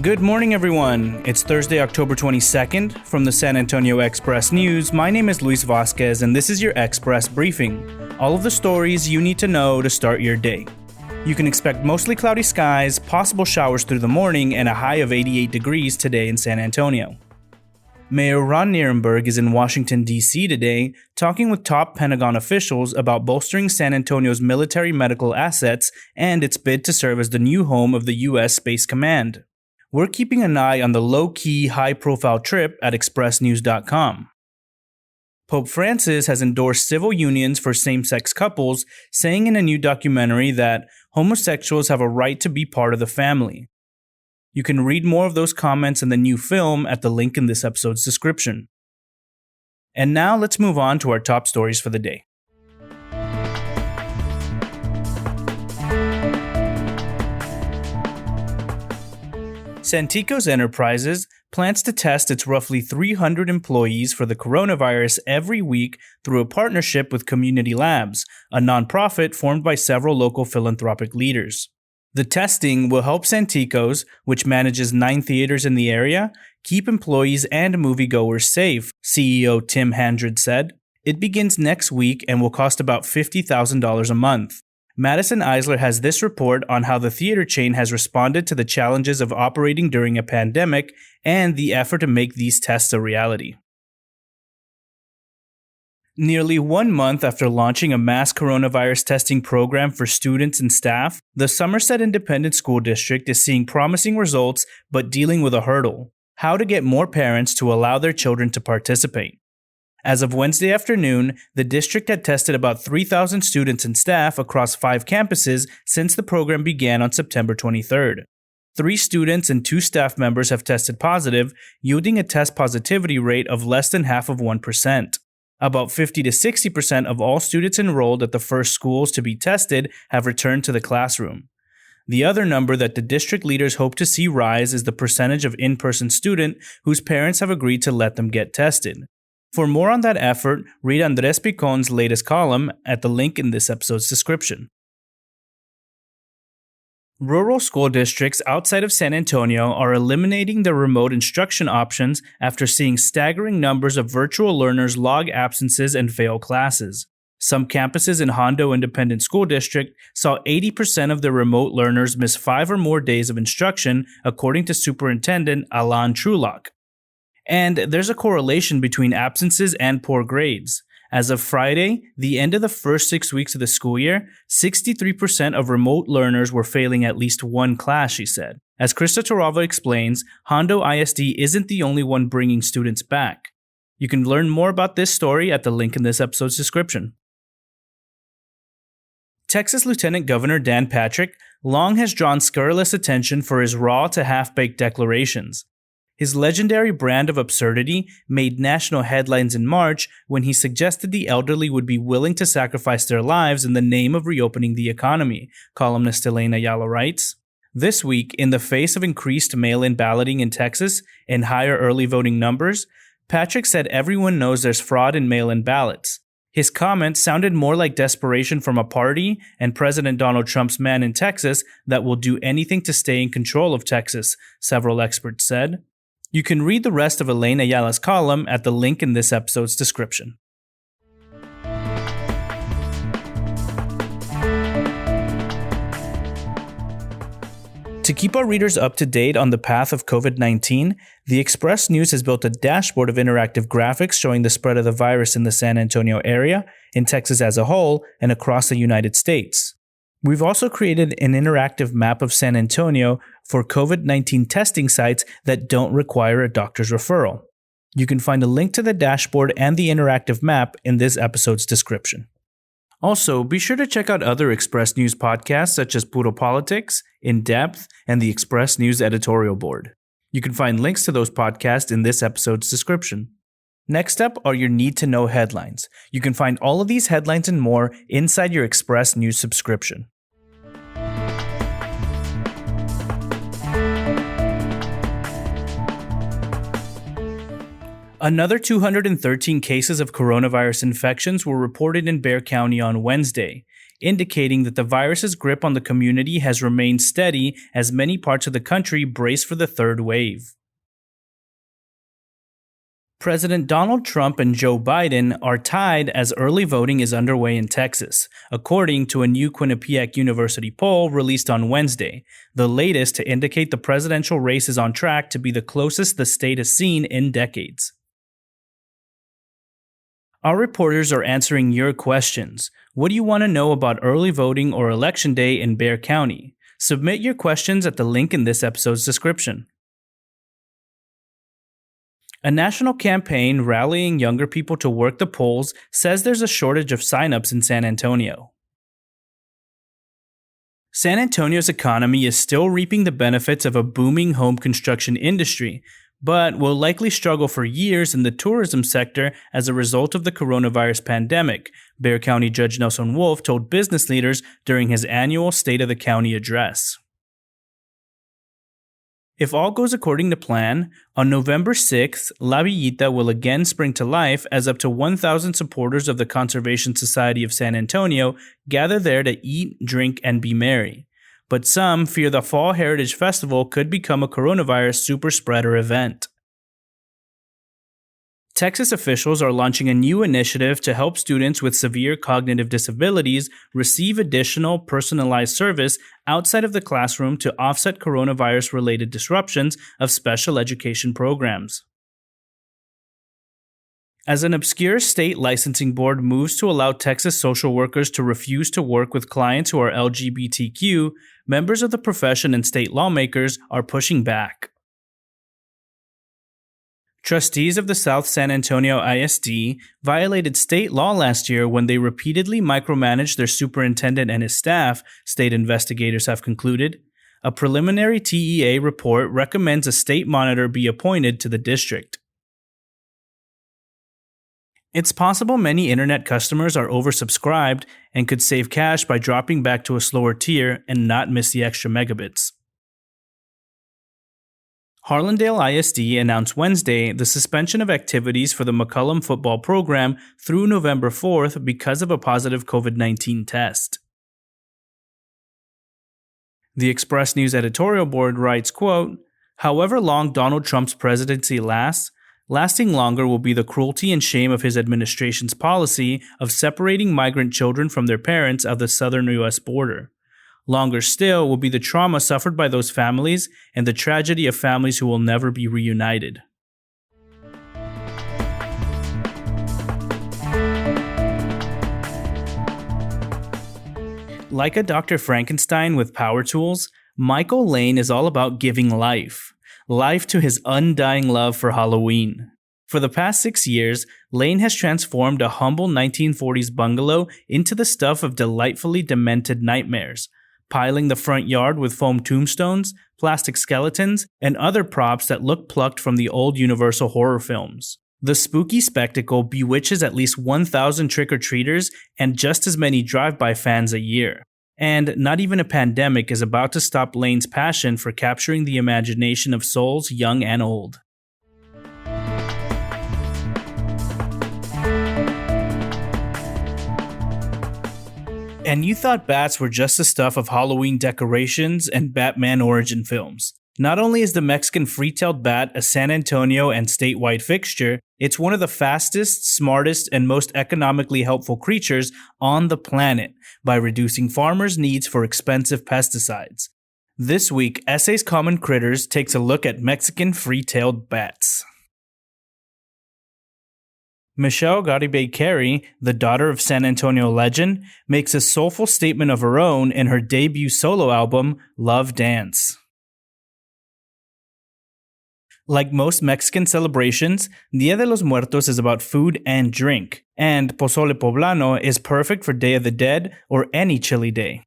Good morning, everyone. It's Thursday, October 22nd. From the San Antonio Express News, my name is Luis Vasquez, and this is your Express Briefing. All of the stories you need to know to start your day. You can expect mostly cloudy skies, possible showers through the morning, and a high of 88 degrees today in San Antonio. Mayor Ron Nirenberg is in Washington, D.C. today, talking with top Pentagon officials about bolstering San Antonio's military medical assets and its bid to serve as the new home of the U.S. Space Command. We're keeping an eye on the low-key, high-profile trip at expressnews.com. Pope Francis has endorsed civil unions for same-sex couples, saying in a new documentary that homosexuals have a right to be part of the family. You can read more of those comments in the new film at the link in this episode's description. And now let's move on to our top stories for the day. Santikos Enterprises plans to test its roughly 300 employees for the coronavirus every week through a partnership with Community Labs, a nonprofit formed by several local philanthropic leaders. The testing will help Santikos, which manages 9 theaters in the area, keep employees and moviegoers safe, CEO Tim Handred said. It begins next week and will cost about $50,000 a month. Madison Eisler has this report on how the theater chain has responded to the challenges of operating during a pandemic and the effort to make these tests a reality. Nearly 1 month after launching a mass coronavirus testing program for students and staff, the Somerset Independent School District is seeing promising results but dealing with a hurdle: how to get more parents to allow their children to participate. As of Wednesday afternoon, the district had tested about 3,000 students and staff across 5 campuses since the program began on September 23rd. 3 students and 2 staff members have tested positive, yielding a test positivity rate of less than half of 1%. About 50 to 60% of all students enrolled at the first schools to be tested have returned to the classroom. The other number that the district leaders hope to see rise is the percentage of in-person student whose parents have agreed to let them get tested. For more on that effort, read Andres Picon's latest column at the link in this episode's description. Rural school districts outside of San Antonio are eliminating their remote instruction options after seeing staggering numbers of virtual learners log absences and fail classes. Some campuses in Hondo Independent School District saw 80% of their remote learners miss 5 or more days of instruction, according to Superintendent Alan Trulock. And there's a correlation between absences and poor grades. As of Friday, the end of the first 6 weeks of the school year, 63% of remote learners were failing at least one class, she said. As Krista Torrava explains, Hondo ISD isn't the only one bringing students back. You can learn more about this story at the link in this episode's description. Texas Lieutenant Governor Dan Patrick long has drawn scurrilous attention for his raw to half-baked declarations. His legendary brand of absurdity made national headlines in March when he suggested the elderly would be willing to sacrifice their lives in the name of reopening the economy, columnist Ayala writes. This week, in the face of increased mail-in balloting in Texas and higher early voting numbers, Patrick said everyone knows there's fraud in mail-in ballots. His comments sounded more like desperation from a party and President Donald Trump's man in Texas that will do anything to stay in control of Texas, several experts said. You can read the rest of Elaine Ayala's column at the link in this episode's description. To keep our readers up to date on the path of COVID-19, the Express News has built a dashboard of interactive graphics showing the spread of the virus in the San Antonio area, in Texas as a whole, and across the United States. We've also created an interactive map of San Antonio for COVID-19 testing sites that don't require a doctor's referral. You can find a link to the dashboard and the interactive map in this episode's description. Also, be sure to check out other Express News podcasts such as Puro Politics, In Depth, and the Express News editorial board. You can find links to those podcasts in this episode's description. Next up are your need-to-know headlines. You can find all of these headlines and more inside your Express News subscription. Another 213 cases of coronavirus infections were reported in Bexar County on Wednesday. indicating that the virus's grip on the community has remained steady as many parts of the country brace for the third wave. President Donald Trump and Joe Biden are tied as early voting is underway in Texas, according to a new Quinnipiac University poll released on Wednesday, the latest to indicate the presidential race is on track to be the closest the state has seen in decades. Our reporters are answering your questions. What do you want to know about early voting or Election Day in Bexar County? Submit your questions at the link in this episode's description. A national campaign rallying younger people to work the polls says there's a shortage of signups in San Antonio. San Antonio's economy is still reaping the benefits of a booming home construction industry, but will likely struggle for years in the tourism sector as a result of the coronavirus pandemic, Bexar County Judge Nelson Wolf told business leaders during his annual State of the County address. If all goes according to plan, on November 6th, La Villita will again spring to life as up to 1,000 supporters of the Conservation Society of San Antonio gather there to eat, drink, and be merry. But some fear the Fall Heritage Festival could become a coronavirus super spreader event. Texas officials are launching a new initiative to help students with severe cognitive disabilities receive additional personalized service outside of the classroom to offset coronavirus-related disruptions of special education programs. As an obscure state licensing board moves to allow Texas social workers to refuse to work with clients who are LGBTQ, members of the profession and state lawmakers are pushing back. Trustees of the South San Antonio ISD violated state law last year when they repeatedly micromanaged their superintendent and his staff, state investigators have concluded. A preliminary TEA report recommends a state monitor be appointed to the district. It's possible many internet customers are oversubscribed and could save cash by dropping back to a slower tier and not miss the extra megabits. Harlandale ISD announced Wednesday the suspension of activities for the McCullum football program through November 4th because of a positive COVID-19 test. The Express News editorial board writes, quote, "However long Donald Trump's presidency lasts, lasting longer will be the cruelty and shame of his administration's policy of separating migrant children from their parents at the southern U.S. border. Longer still will be the trauma suffered by those families and the tragedy of families who will never be reunited." Like a Dr. Frankenstein with power tools, Michael Lane is all about giving life to his undying love for Halloween. For the past 6 years, Lane has transformed a humble 1940s bungalow into the stuff of delightfully demented nightmares, piling the front yard with foam tombstones, plastic skeletons, and other props that look plucked from the old Universal horror films. The spooky spectacle bewitches at least 1,000 trick-or-treaters and just as many drive-by fans a year. And not even a pandemic is about to stop Lane's passion for capturing the imagination of souls young and old. And you thought bats were just the stuff of Halloween decorations and Batman origin films. Not only is the Mexican free-tailed bat a San Antonio and statewide fixture, it's one of the fastest, smartest, and most economically helpful creatures on the planet by reducing farmers' needs for expensive pesticides. This week, Essay's Common Critters takes a look at Mexican free-tailed bats. Michelle Garibay Carey, the daughter of San Antonio legend, makes a soulful statement of her own in her debut solo album, Love Dance. Like most Mexican celebrations, Dia de los Muertos is about food and drink, and Pozole Poblano is perfect for Day of the Dead or any chilly day.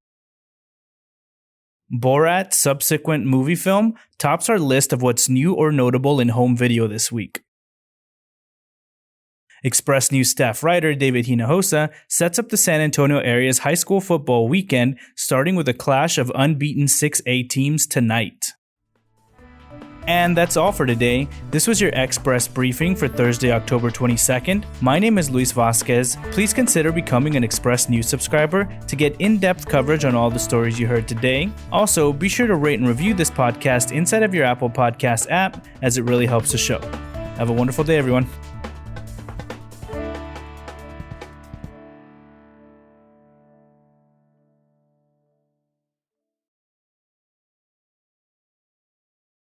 Borat's subsequent movie film tops our list of what's new or notable in home video this week. Express News staff writer David Hinojosa sets up the San Antonio area's high school football weekend, starting with a clash of unbeaten 6A teams tonight. And that's all for today. This was your Express briefing for Thursday, October 22nd. My name is Luis Vasquez. Please consider becoming an Express News subscriber to get in-depth coverage on all the stories you heard today. Also, be sure to rate and review this podcast inside of your Apple Podcast app, as it really helps the show. Have a wonderful day, everyone.